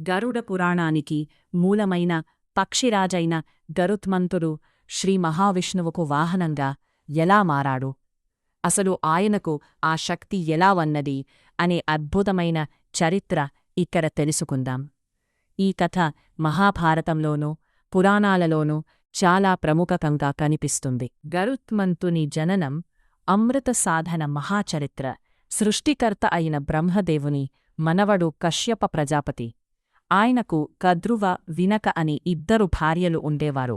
గరుడ పురాణానికి మూలమైన పక్షిరాజైన గరుత్మంతుడు శ్రీ మహావిష్ణువుకు వాహనంగా ఎలా మారాడు, అసలు ఆయనకు ఆ శక్తి ఎలా వన్నది అనే అద్భుతమైన చరిత్ర ఇక్కడ తెలుసుకుందాం. ఈ కథ మహాభారతంలోనూ పురాణాలలోనూ చాలా ప్రముఖంగా కనిపిస్తుంది. గరుత్మంతుని జననం అమృత సాధన మహాచరిత్ర. సృష్టికర్త అయిన బ్రహ్మదేవుని మనవడు కశ్యప ప్రజాపతి. ఆయనకు కద్రువ, వినక అని ఇద్దరు భార్యలు ఉండేవారు.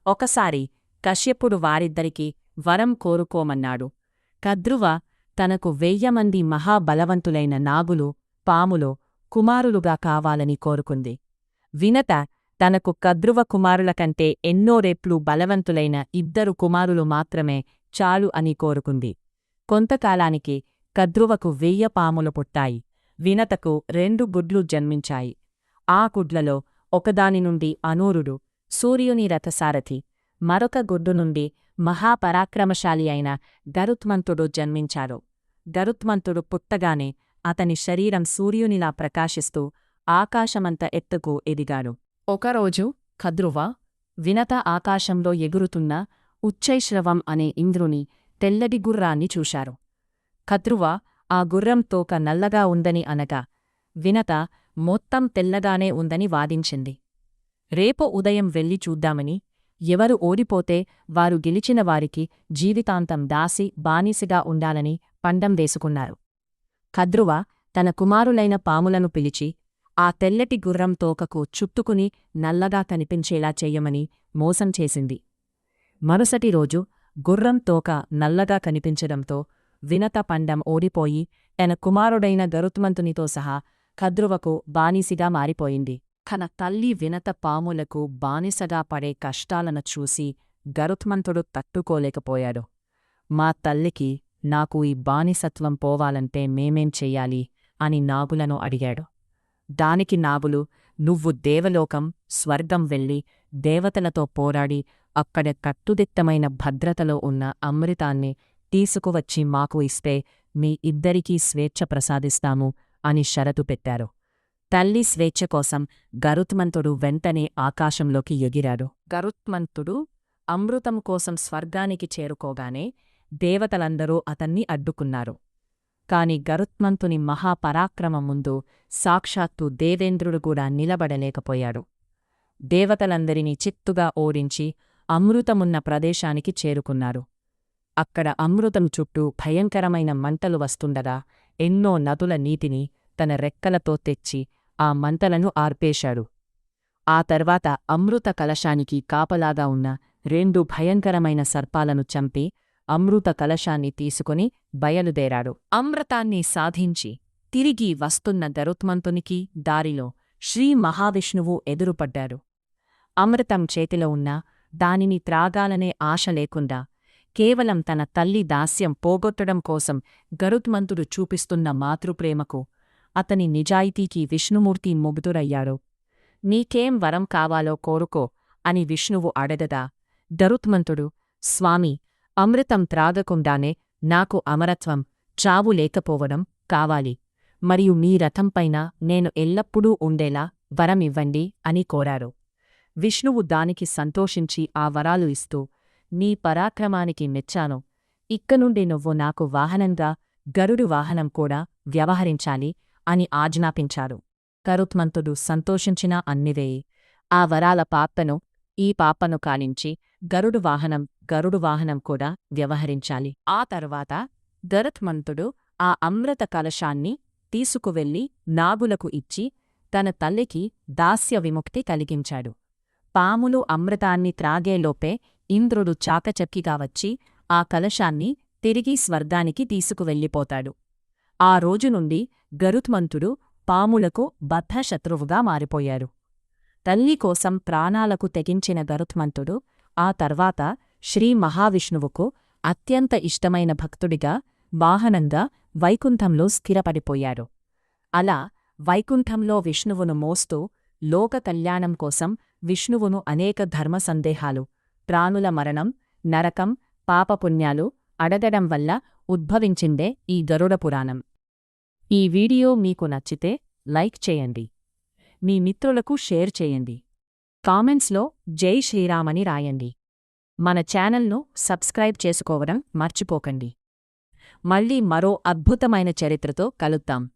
ఒకసారి కశ్యపుడు వారిద్దరికీ వరం కోరుకోమన్నాడు. కద్రువ తనకు 1000 మంది మహాబలవంతులైన నాగులు, పాములు కుమారులుగా కావాలని కోరుకుంది. వినత తనకు కద్రువ కుమారుల కంటే ఎన్నో రెట్లు బలవంతులైన 2 కుమారులు మాత్రమే చాలు అని కోరుకుంది. కొంతకాలానికి కద్రువకు 1000 పాములు పుట్టాయి. వినతకు 2 గుడ్లు జన్మించాయి. ఆ గుడ్లలో ఒకదాని నుండి అనూరుడు, సూర్యుని రథసారథి, మరొక గుడ్డు నుండి మహాపరాక్రమశాలి అయిన గరుత్మంతుడు జన్మించారు. గరుత్మంతుడు పుట్టగానే అతని శరీరం సూర్యునిలా ప్రకాశిస్తూ ఆకాశమంత ఎత్తుకు ఎదిగాడు. ఒకరోజు కద్రువ, వినత ఆకాశంలో ఎగురుతున్న ఉచ్చైశ్రవం అనే ఇంద్రుని తెల్లటి గుర్రాన్ని చూశారు. కద్రువ ఆ గుర్రం తోక నల్లగా ఉందని అనగా, వినత మొత్తం తెల్లగానే ఉందని వాదించింది. రేపు ఉదయం వెళ్ళి చూద్దామని, ఎవరు ఓడిపోతే వారు గెలిచిన వారికి జీవితాంతం దాసి బానిసగా ఉండాలని పందెం వేసుకున్నారు. కద్రువ తన కుమారులైన పాములను పిలిచి ఆ తెల్లటి గుర్రం తోకకు చుట్టుకుని నల్లగా కనిపించేలా చెయ్యమని మోసం చేసింది. మరుసటి రోజు గుర్రం తోక నల్లగా కనిపించడంతో వినత పందెం ఓడిపోయి తన కుమారుడైన గరుత్మంతునితో సహా కద్రువకు బానిసిగా మారిపోయింది. తన తల్లి వినత పాములకు బానిసగా పడే కష్టాలను చూసి గరుత్మంతుడు తట్టుకోలేకపోయాడు. మా తల్లికి, నాకు ఈ బానిసత్వం పోవాలంటే మేమేం చెయ్యాలి అని నాగులను అడిగాడు. దానికి నాగులు, నువ్వు దేవలోకం, స్వర్గం వెళ్ళి దేవతలతో పోరాడి అక్కడ కట్టుదిట్టమైన భద్రతలో ఉన్న అమృతాన్ని తీసుకువచ్చి మాకు ఇస్తే మీ ఇద్దరికీ స్వేచ్ఛ ప్రసాదిస్తాము అని షరతు పెట్టారు. తల్లి స్వేచ్ఛ కోసం గరుత్మంతుడు వెంటనే ఆకాశంలోకి ఎగిరాడు. గరుత్మంతుడు అమృతం కోసం స్వర్గానికి చేరుకోగానే దేవతలందరూ అతన్ని అడ్డుకున్నారు. కాని గరుత్మంతుని మహాపరాక్రమం ముందు సాక్షాత్తు దేవేంద్రుడు కూడా నిలబడలేకపోయాడు. దేవతలందరినీ చిత్తుగా ఓడించి అమృతమున్న ప్రదేశానికి చేరుకున్నారు. అక్కడ అమృతం చుట్టూ భయంకరమైన మంటలు వస్తుండగా ఎన్నో నదుల నీటిని తన రెక్కలతో తెచ్చి ఆ మంటలను ఆర్పేశాడు. ఆ తర్వాత అమృత కలశానికి కాపలాగా ఉన్న 2 భయంకరమైన సర్పాలను చంపి అమృత కలశాన్ని తీసుకుని బయలుదేరాడు. అమృతాన్ని సాధించి తిరిగి వస్తున్న గరుత్మంతునికి దారిలో శ్రీ మహావిష్ణువు ఎదురుపడ్డాడు. అమృతం చేతిలో ఉన్నా దానిని త్రాగాలనే ఆశ లేకుండా కేవలం తన తల్లి దాస్యం పోగొట్టడం కోసం గరుత్మంతుడు చూపిస్తున్న మాతృప్రేమకు, అతని నిజాయితీకి విష్ణుమూర్తి ముగ్ధురయ్యాడు. నీకేం వరం కావాలో కోరుకో అని విష్ణువు అడగగా గరుత్మంతుడు, స్వామి, అమృతం త్రాగకుండానే నాకు అమరత్వం, చావు లేకపోవడం కావాలి. మరియు మీ రథంపైన నేను ఎల్లప్పుడూ ఉండేలా వరమివ్వండి అని కోరారు. విష్ణువు దానికి సంతోషించి ఆ వరాలు ఇస్తూ, నీ పరాక్రమానికి మెచ్చాను. ఇక్కనుండి నువ్వు నాకు వాహనంగా గరుడు వాహనం కూడా వ్యవహరించాలి అని ఆజ్ఞాపించారు. గరుత్మంతుడు సంతోషించినా అన్నివేయి. ఆ వరాల పాపను ఈ పాపను కానించి గరుడు వాహనం కూడా వ్యవహరించాలి. ఆ తర్వాత గరుత్మంతుడు ఆ అమృత కలశాన్ని తీసుకువెళ్లి నాగులకు ఇచ్చి తన తల్లికి దాస్య విముక్తి కలిగించాడు. పాములు అమృతాన్ని త్రాగేలోపే ఇంద్రుడు చాకచక్కిగా వచ్చి ఆ కలశాన్ని తిరిగి స్వర్గానికి తీసుకువెళ్ళిపోతాడు. ఆ రోజు నుండి గరుత్మంతుడు పాములకు బద్ధశత్రువుగా మారిపోయాడు. తల్లి కోసం ప్రాణాలకు తెగించిన గరుత్మంతుడు ఆ తర్వాత శ్రీ మహావిష్ణువుకు అత్యంత ఇష్టమైన భక్తుడిగా, వాహనంగా వైకుంఠంలో స్థిరపడిపోయాడు. అలా వైకుంఠంలో విష్ణువును మోస్తూ లోక కళ్యాణం కోసం విష్ణువును అనేక ధర్మ సందేహాలు, ప్రాణుల మరణం, నరకం, పాపపుణ్యాలు అడగడం వల్ల ఉద్భవించిందే ఈ గరుడ పురాణం. ఈ వీడియో మీకు నచ్చితే లైక్ చేయండి. మీ మిత్రులకు షేర్ చేయండి. కామెంట్స్లో జై శ్రీరామని రాయండి. మన ఛానల్ను సబ్స్క్రైబ్ చేసుకోవడం మర్చిపోకండి. మళ్ళీ మరో అద్భుతమైన చరిత్రతో కలుద్దాం.